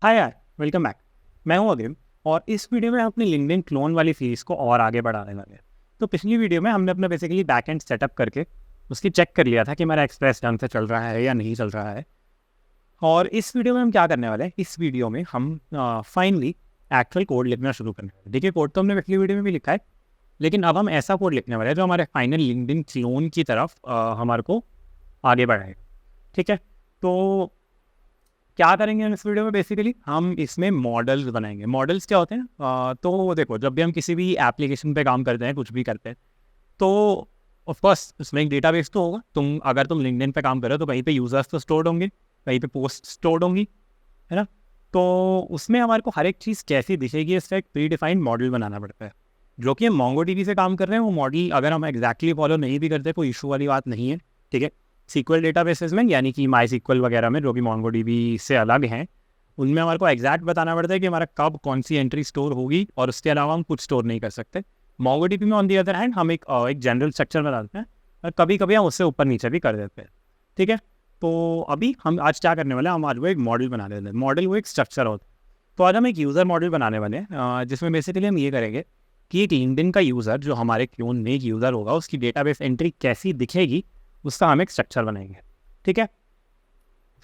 हाय यार, welcome back. मैं हूँ अग्रिम और इस वीडियो में हम अपनी लिंक्डइन क्लोन वाली सीरीज को और आगे बढ़ाने वाले हैं। तो पिछली वीडियो में हमने अपना बेसिकली बैकएंड सेटअप करके उसकी चेक कर लिया था कि हमारा एक्सप्रेस ढंग से चल रहा है या नहीं चल रहा है। और इस वीडियो में हम क्या करने वाले हैं, इस वीडियो में हम फाइनली एक्चुअल कोड लिखना शुरू करने वाले हैं। देखिए, कोड तो हमने पिछली वीडियो में भी लिखा है, लेकिन अब हम ऐसा कोड लिखने वाले हैं जो हमारे फाइनल लिंक्डइन क्लोन की तरफ हमारे को आगे बढ़ाएगा। ठीक है, तो क्या करेंगे हम इस वीडियो में, बेसिकली हम इसमें मॉडल्स बनाएंगे। मॉडल्स क्या होते हैं? तो देखो, जब भी हम किसी भी एप्लीकेशन पे काम करते हैं, कुछ भी करते हैं, तो ऑफ कोर्स उसमें एक डेटाबेस तो होगा। अगर तुम लिंक्डइन पे काम कर रहे हो तो कहीं पे यूजर्स तो स्टोर्ड होंगे, कहीं पे पोस्ट स्टोर्ड होंगी, है ना। तो उसमें हमारे को हर एक चीज़ कैसी दिखेगी, इसका एक प्री डिफाइंड मॉडल बनाना पड़ता है। जो कि हम मोंगोडीबी से काम कर रहे हैं, वो मॉडल अगर हम एग्जैक्टली फॉलो नहीं भी करते, कोई इशू वाली बात नहीं है। ठीक है, सीक्वल डेटाबेसेस में यानी कि माई सीक्वल वगैरह में, जो कि मोंगोडीबी से अलग हैं, उनमें हमारे को एग्जैक्ट बताना पड़ता है कि हमारा कब कौन सी एंट्री स्टोर होगी, और उसके अलावा हम कुछ स्टोर नहीं कर सकते। मोंगोडीबी में ऑन दी अदर हैंड हम एक जनरल स्ट्रक्चर बना देते हैं, और कभी कभी हम उससे ऊपर नीचे भी कर देते हैं। ठीक है, तो अभी हम आज क्या करने वाले हैं, हम आज वो एक मॉडल बना देते हैं। मॉडल वो एक स्ट्रक्चर होता है। तो आज हम एक यूज़र मॉडल बनाने वाले हैं, जिसमें बेसिकली हम ये करेंगे कि एक लिंक्डइन का यूज़र, जो हमारे क्लोन में एक यूज़र होगा, उसकी डेटाबेस एंट्री कैसी दिखेगी, उसका हम एक स्ट्रक्चर बनाएंगे। ठीक है,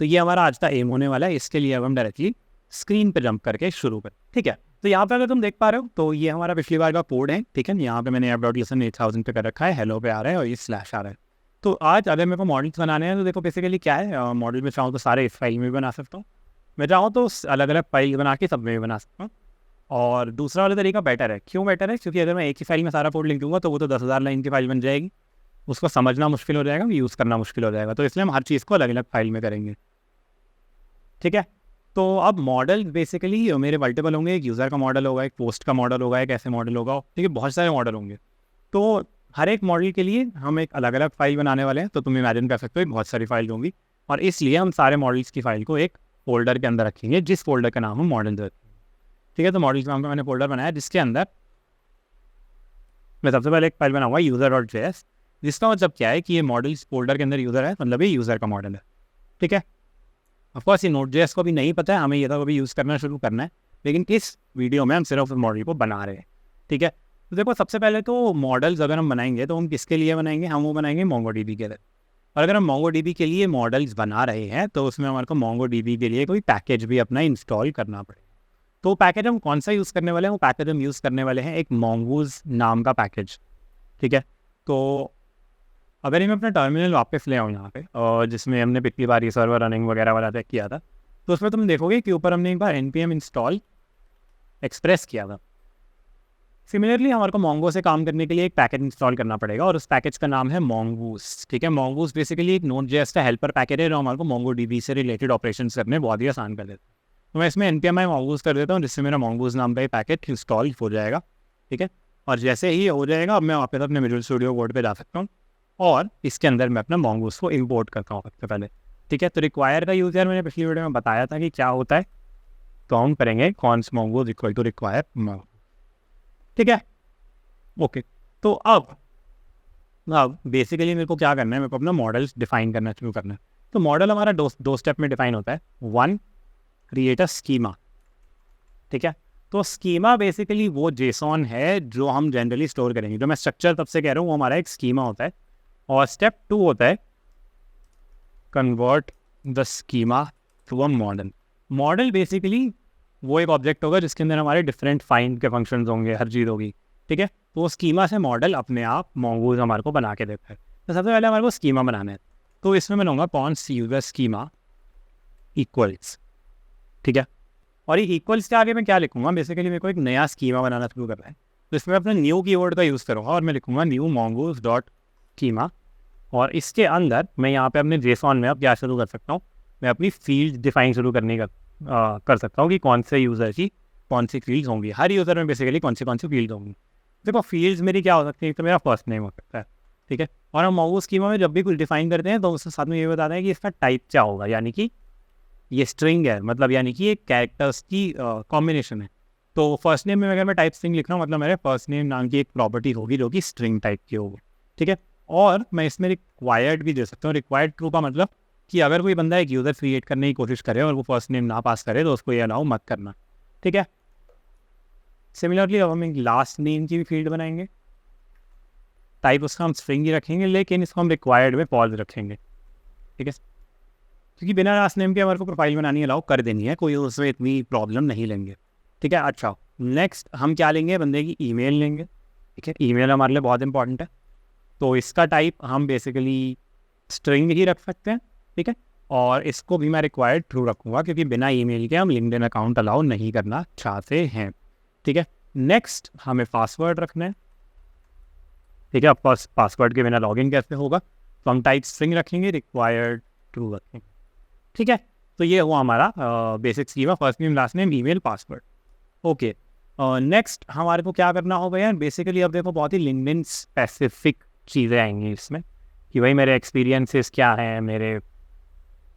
तो ये हमारा आज का एम होने वाला है। इसके लिए अब हम डायरेक्टली स्क्रीन पे जंप करके शुरू करें। ठीक है, तो यहाँ पे अगर तुम देख पा रहे हो तो ये हमारा पिछली बार का कोड है। ठीक है, यहाँ पे मैंने ऐप.listen 8000 पे कर रखा है, हेलो पे आ रहा है और ये स्लैश आ रहा है। तो आज अगर मेरे को मॉडल्स बनाने हैं तो देखो बेसिकली क्या है, मॉडल में चाहूँ तो सारे इस फाइल में भी बना सकता हूँ, मैं चाहूँ तो अलग अलग फाइल बना के सब में भी बना सकता हूँ। और दूसरा वाला तरीका बेटर है। क्यों बेटर है? क्योंकि अगर मैं एक ही फाइल में सारा कोड लिख दूंगा तो वो तो 10,000 लाइन की फाइल बन जाएगी, उसको समझना मुश्किल हो जाएगा, यूज़ करना मुश्किल हो जाएगा। तो इसलिए हम हर चीज़ को अलग अलग फाइल में करेंगे। ठीक है, तो अब मॉडल बेसिकली मेरे मल्टीपल होंगे। एक यूज़र का मॉडल होगा, एक पोस्ट का मॉडल होगा, एक ऐसे मॉडल होगा। ठीक है, बहुत सारे मॉडल होंगे। तो हर एक मॉडल के लिए हम एक अलग अलग फाइल बनाने वाले हैं। तो तुम इमेजिन कर सकते हो बहुत सारी फाइल होंगी, और इसलिए हम सारे मॉडल्स की फाइल को एक फोल्डर के अंदर रखेंगे, जिस फोल्डर का नाम हम मॉडल देते हैं। ठीक है, तो मॉडल के नाम का मैंने फोल्डर बनाया, जिसके अंदर मैं सबसे पहले एक फाइल बनाऊंगा user.js, जिसका मतलब क्या है कि ये मॉडल्स फोल्डर के अंदर यूज़र है, मतलब ये यूज़र का मॉडल है। ठीक है, ऑफकोर्स ये Node.js को भी नहीं पता है, हमें ये तो अभी यूज़ करना शुरू करना है, लेकिन इस वीडियो में हम सिर्फ उस मॉडल को बना रहे हैं। ठीक है, तो देखो सबसे पहले तो मॉडल्स अगर हम बनाएंगे तो हम किसके लिए बनाएंगे, हम वो बनाएंगे MongoDB के लिए। और अगर हम MongoDB के लिए मॉडल्स बना रहे हैं तो उसमें हमारे को MongoDB के लिए कोई पैकेज भी अपना इंस्टॉल करना पड़ेगा। तो पैकेज हम कौन सा यूज़ करने वाले हैं? वो पैकेज हम यूज़ करने वाले हैं एक Mongoose नाम का पैकेज। ठीक है, तो अगर मैं अपना टर्मिनल वापस ले आऊँ यहाँ पे, और जिसमें हमने पिछली बार ये सर्वर रनिंग वगैरह वाला चेक किया था, तो उसमें तुम देखोगे कि ऊपर हमने एक बार npm इंस्टॉल एक्सप्रेस किया था। सिमिलरली हमारे को मोंगो से काम करने के लिए एक पैकेज इंस्टॉल करना पड़ेगा, और उस पैकेज का नाम है Mongoose। ठीक है, Mongoose बेसिकली एक Node.js का हेल्पर पैकेज है, जो हमारे को MongoDB से रिलेटेड ऑपरेशन करने बहुत ही आसान कर देता है। तो मैं इसमें npm Mongoose कर देता हूँ, जिससे मेरा Mongoose नाम का पैकेज इंस्टॉल हो जाएगा। ठीक है, और जैसे ही हो जाएगा, अब मैं वापस अपने विजुअल स्टूडियो कोड पे जा सकता हूँ, और इसके अंदर मैं अपना Mongoose को इंपोर्ट करता हूँ सबसे पहले। ठीक है, तो रिक्वायर का यूज़र मैंने पिछली वीडियो में बताया था कि क्या होता है, तो हम करेंगे const Mongoose equal to require. ठीक है, ओके। तो अब बेसिकली मेरे को क्या करना है, मेरे को अपना मॉडल्स डिफाइन करना शुरू करना है। तो मॉडल हमारा दो स्टेप में डिफाइन होता है। One, create a schema. ठीक है, तो स्कीमा बेसिकली वो जेसॉन है जो हम जनरली स्टोर करेंगे। जो मैं स्ट्रक्चर तब से कह रहा हूँ वो हमारा एक स्कीमा होता है। और स्टेप 2 होता है convert the schema to a model. Model basically वो एक ऑब्जेक्ट होगा जिसके अंदर हमारे डिफरेंट फाइंड के फंक्शंस होंगे, हर चीज़ होगी। ठीक है, तो स्कीमा से मॉडल अपने आप Mongoose हमारे को बना के देता है। तो सबसे पहले हमारे को स्कीमा बनाना है, तो इसमें मैं लूँगा कॉन्स यूजर स्कीमा इक्वल्स। ठीक है, और ये इक्वल्स के आगे मैं क्या लिखूंगा, बेसिकली मेरे को एक नया स्कीमा बनाना शुरू करना है। तो इसमें अपना न्यू कीवर्ड का यूज़ करूँगा, और मैं लिखूंगा न्यू Mongoose डॉट स्कीमा। और इसके अंदर मैं यहाँ पे अपने जेसॉन में अब क्या शुरू कर सकता हूँ, मैं अपनी फील्ड डिफाइन शुरू करने का कर सकता हूँ कि कौन से यूज़र की कौन सी फील्ड्स होंगी, हर यूज़र में बेसिकली कौन सी फील्ड होंगी। देखो फील्ड्स मेरी क्या हो सकती है, तो मेरा फर्स्ट नेम हो सकता है। ठीक है, और हम Mongoose स्कीमा में जब भी कुछ डिफाइन करते हैं तो उसके साथ में ये बताते हैं कि इसका टाइप क्या होगा, यानी कि ये स्ट्रिंग है, मतलब यानी कि ये कैरेक्टर्स की कॉम्बिनेशन है। तो फर्स्ट नेम में अगर मैं टाइप स्ट्रिंग लिख रहा हूँ, मतलब मेरे फर्स्ट नेम नाम की एक प्रॉपर्टी होगी जो कि स्ट्रिंग टाइप की होगी। ठीक है, और मैं इसमें रिक्वायर्ड भी दे सकता हूँ। रिक्वायर्ड ट्रू का मतलब कि अगर कोई बंदा एक यूज़र क्रिएट करने की कोशिश करे और वो फर्स्ट नेम ना पास करे तो उसको ये अलाउ मत करना, ठीक है। सिमिलरली अब हम एक लास्ट नेम की भी फील्ड बनाएंगे, टाइप उसका हम स्ट्रिंग ही रखेंगे, लेकिन इसको हम रिक्वायर्ड में पॉज रखेंगे, ठीक है, क्योंकि बिना लास्ट नेम के हमारे को प्रोफाइल बनानी अलाउ कर देनी है, कोई उसमें इतनी प्रॉब्लम नहीं लेंगे, ठीक है। अच्छा, नेक्स्ट हम क्या लेंगे, बंदे की ईमेल लेंगे, ठीक है। ईमेल हमारे लिए बहुत इंपॉर्टेंट है, तो इसका टाइप हम बेसिकली स्ट्रिंग ही रख सकते हैं, ठीक है। और इसको भी मैं रिक्वायर्ड ट्रू रखूँगा, क्योंकि बिना ईमेल के हम लिंक्डइन अकाउंट अलाउ नहीं करना चाहते हैं, ठीक है। नेक्स्ट हमें पासवर्ड रखना है, ठीक है। ऑफकोर्स पासवर्ड के बिना लॉगिन कैसे होगा, तो हम टाइप स्ट्रिंग रखेंगे, रिक्वायर्ड ट्रू रखेंगे, ठीक है। तो ये हुआ हमारा basic schema, first name, last name, email, password, okay. Next हमारे को क्या करना होगा यार, बेसिकली अब देखो बहुत ही लिंक्डइन स्पेसिफिक चीज़ें आएंगी इसमें, कि भाई मेरे एक्सपीरियंसेस क्या हैं, मेरे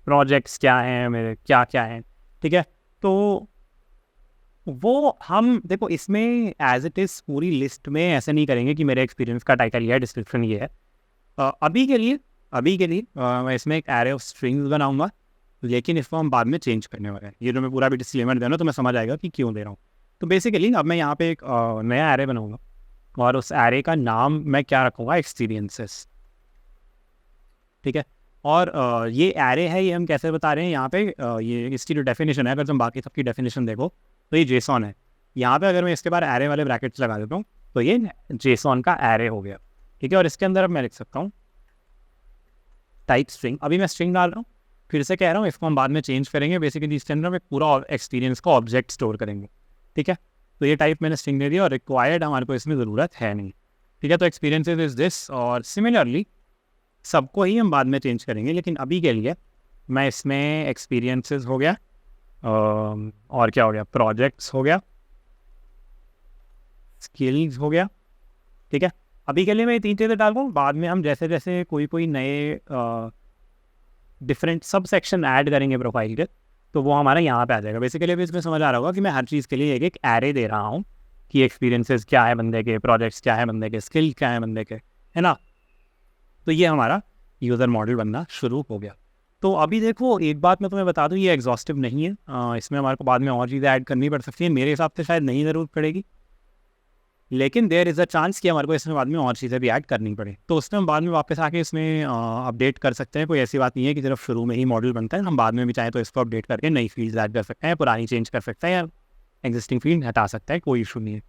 प्रोजेक्ट्स क्या हैं, मेरे क्या क्या हैं, ठीक है। तो वो हम देखो इसमें एज इट इज़ पूरी लिस्ट में ऐसे नहीं करेंगे कि मेरे एक्सपीरियंस का टाइटल ये है, डिस्क्रिप्शन ये है। अभी के लिए मैं इसमें एक एरे ऑफ स्ट्रिंग्स बनाऊंगा, लेकिन इसको हम बाद में चेंज करने वाले हैं। ये जो मैं पूरा भी डिस्क्लेमर दे रहा हूँ तो मैं समझ आएगा कि क्यों दे रहा हूँ। तो बेसिकली अब मैं यहाँ पे एक नया एरे बनाऊंगा, और उस एरे का नाम मैं क्या रखूँगा, एक्सपीरियंसेस, ठीक है। और ये एरे है, ये हम कैसे बता रहे हैं यहाँ पे, ये इसकी जो डेफिनेशन है, अगर तुम बाकी सबकी डेफिनेशन देखो तो ये जेसॉन है। यहाँ पे अगर मैं इसके बाद एरे वाले ब्रैकेट्स लगा देता हूँ तो ये जेसॉन का एरे हो गया, ठीक है। और इसके अंदर अब मैं लिख सकता हूँ टाइप स्ट्रिंग, अभी मैं स्ट्रिंग डाल रहा हूँ, फिर से कह रहा हूँ इसको हम बाद में चेंज करेंगे। बेसिकली इसके अंदर हम एक पूरा एक्सपीरियंस का ऑब्जेक्ट स्टोर करेंगे, ठीक है। तो ये टाइप मैंने स्ट्रिंग दे दिया, और रिक्वायर्ड हमारे को इसमें ज़रूरत है नहीं, ठीक है। तो एक्सपीरियंसेस इज दिस, और सिमिलरली सबको ही हम बाद में चेंज करेंगे, लेकिन अभी के लिए मैं इसमें एक्सपीरियंसेस हो गया, और क्या हो गया, प्रोजेक्ट्स हो गया, स्किल्स हो गया, ठीक है। अभी के लिए मैं ये 3 चीज़ें डाल दूँ, बाद में हम जैसे जैसे कोई नए डिफरेंट सब सेक्शन ऐड करेंगे प्रोफाइल के, तो वो हमारा यहाँ पे आ जाएगा। बेसिकली अभी इसमें समझ आ रहा होगा कि मैं हर चीज़ के लिए एक एरे दे रहा हूँ, कि एक्सपीरियंसेस क्या है बंदे के, प्रोजेक्ट्स क्या है बंदे के, स्किल क्या है बंदे के, है ना। तो ये हमारा यूज़र मॉडल बनना शुरू हो गया। तो अभी देखो एक बात मैं तुम्हें बता दूँ, ये एग्जॉस्टिव नहीं है, इसमें हमारे को बाद में और चीज़ें ऐड करनी पड़ सकती है, मेरे हिसाब से शायद नहीं ज़रूरत पड़ेगी, लेकिन देयर इज़ अ चांस कि हमारे को इसमें बाद में और चीज़ें भी ऐड करनी पड़े, तो उसमें हम बाद में वापस आके इसमें अपडेट कर सकते हैं। कोई ऐसी बात नहीं है कि सिर्फ शुरू में ही मॉडल बनता है, हम बाद में भी चाहें तो इसको अपडेट करके नई फील्ड ऐड कर सकते हैं, पुरानी चेंज कर सकते हैं, या एग्जिस्टिंग फील्ड हटा सकते हैं, कोई इशू नहीं है।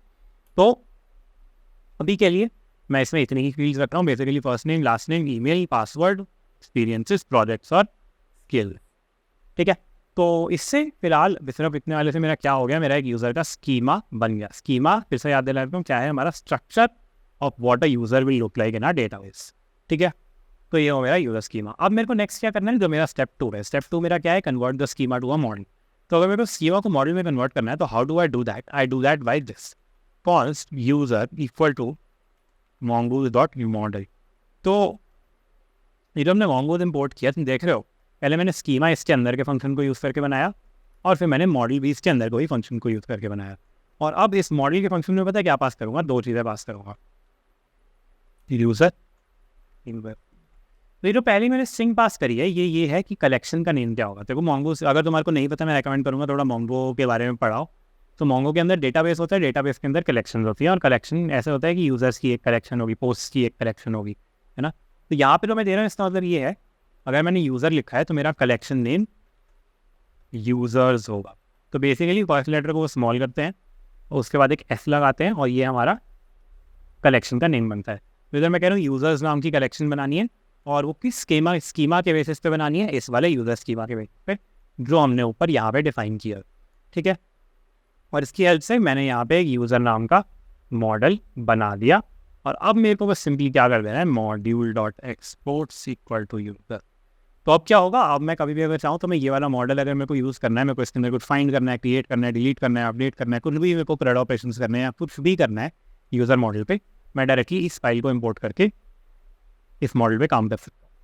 तो अभी के लिए मैं इसमें इतनी ही फील्ड्स रख रहा हूँ, basically first name, last name, email, password, experiences, projects और स्किल, ठीक है। तो इससे फिलहाल सिर्फ इतने वाले से मेरा क्या हो गया, मेरा एक यूज़र का स्कीमा बन गया। स्कीमा फिर से याद दिला देता हूँ क्या है, हमारा structure of what a user will look like in a database, ठीक है। तो ये हो मेरा यूज़र स्कीमा। अब मेरे को नेक्स्ट क्या करना है, जो मेरा स्टेप 2 है, स्टेप 2 मेरा क्या है, convert the schema to a model. तो अगर मेरे को स्कीमा को मॉडल में कन्वर्ट करना है, तो how do I do that by this, const user equal to mongoose.model। तो ये जो हमने mongoose इंपोर्ट किया, तुम देख रहे हो, पहले मैंने स्कीमा इसके अंदर के फंक्शन को यूज़ करके बनाया, और फिर मैंने मॉडल भी इसके अंदर को ही फंक्शन को यूज़ करके बनाया। और अब इस मॉडल के फंक्शन में पता है क्या पास करूँगा, 2 चीज़ें पास करूँगा, यूज़र। तो ये जो पहले मैंने स्ट्रिंग पास करी है, ये है कि कलेक्शन का नेम क्या होगा। देखो mongoose, अगर तुम्हारे को नहीं पता, मैं रेकमेंड करूँगा थोड़ा mongo के बारे में पढ़ाओ। तो mongo के अंदर डेटाबेस होता है, डेटाबेस के अंदर कलेक्शन होती है, और कलेक्शन ऐसे होता है कि यूज़र्स की एक कलेक्शन होगी, पोस्ट की एक कलेक्शन होगी, है ना। तो यहाँ पे जो मैं दे रहा हूँ इसका मतलब ये है, अगर मैंने यूज़र लिखा है तो मेरा कलेक्शन नेम यूज़र्स होगा। तो बेसिकली फर्स्ट लेटर को स्मॉल करते हैं, और उसके बाद एक एस लगाते हैं, और ये हमारा कलेक्शन का नेम बनता है। तो इधर मैं कह रहा हूँ यूज़र्स नाम की कलेक्शन बनानी है, और वो किस स्कीमा के बेसिस पे बनानी है, इस वाले यूज़र स्कीमा के बेसिस पे जो हमने ऊपर यहाँ पे डिफाइन किया, ठीक है। और इसकी हेल्प से मैंने यहाँ पे एक यूज़र नाम का मॉडल बना दिया, और अब मेरे को बस सिंपली क्या कर देना है, module.exports इक्वल टू यूज़र। तो अब क्या होगा, अब मैं कभी भी अगर चाहूँ तो मैं ये वाला मॉडल अगर मेरे को यूज़ करना है, मेरे को इसके अंदर कुछ फाइंड करना है, क्रिएट करना है, डिलीट करना है, अपडेट करना है, कुछ भी मेरे को CRUD ऑपरेशंस करने हैं, या कुछ भी करना है यूज़र मॉडल पे, मैं डायरेक्टली इस फाइल को इम्पोर्ट करके इस मॉडल पे काम कर सकता हूँ,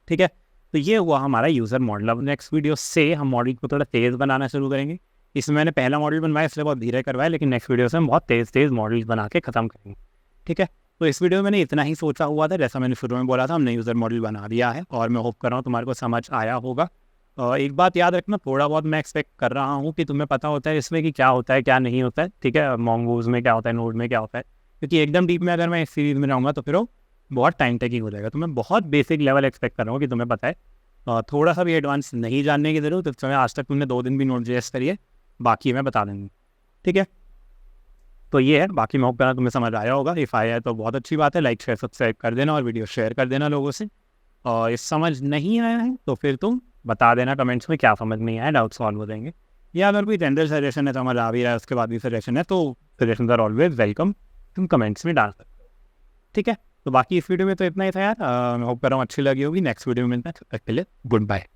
ठीक है। तो ये हुआ हमारा यूज़र मॉडल। अब नेक्स्ट वीडियो से हम मॉडल को थोड़ा तेज़ बनाना शुरू करेंगे। इसमें मैंने पहला मॉडल बनवाया, इसलिए बहुत धीरे करवाया, लेकिन नेक्स्ट वीडियो से हम बहुत तेज़ मॉडल्स बना के ख़त्म करेंगे, ठीक है। तो इस वीडियो में मैंने इतना ही सोचा हुआ था, जैसा मैंने शुरू में बोला था, हमने यूज़र मॉडल बना दिया है और मैं होप कर रहा हूँ तुम्हारे को समझ आया होगा। एक बात याद रखना, थोड़ा बहुत मैं एक्सपेक्ट कर रहा हूँ कि तुम्हें पता होता है इसमें कि क्या होता है क्या नहीं होता है, ठीक है, मोंगोज में क्या होता है, नोड में क्या होता है, क्योंकि एकदम डीप में अगर मैं इस सीरीज़ में रहूँगा तो फिर वो बहुत टाइम टेकिंग हो जाएगा। तो मैं बहुत बेसिक लेवल एक्सपेक्ट कर रहा हूँ कि तुम्हें पता है, थोड़ा सा भी एडवांस नहीं जानने की जरूरत। तो आज तक तुमने 2 दिन भी नोट जेएस करिए, बाकी मैं बता दूँगी, ठीक है। तो ये है, बाकी मैं होप करना तुम्हें समझ आया होगा। इफ़ आया है तो बहुत अच्छी बात है, लाइक शेयर सब्सक्राइब कर देना और वीडियो शेयर कर देना लोगों से। और इस समझ नहीं आया है तो फिर तुम बता देना कमेंट्स में क्या समझ नहीं आया, डाउट सॉल्व हो जाएंगे। या अगर कोई जनरल सजेशन है, समझ आ भी रहा है, उसके बाद भी सजेशन है, तो सजेशन आर ऑलवेज वेलकम, तुम कमेंट्स में डाल सकते हो, ठीक है। तो बाकी इस वीडियो में तो इतना ही था यार। मैं होप कर रहा हूँ अच्छी लगी होगी। नेक्स्ट वीडियो में मिलता है, तब तक के लिए गुड बाय।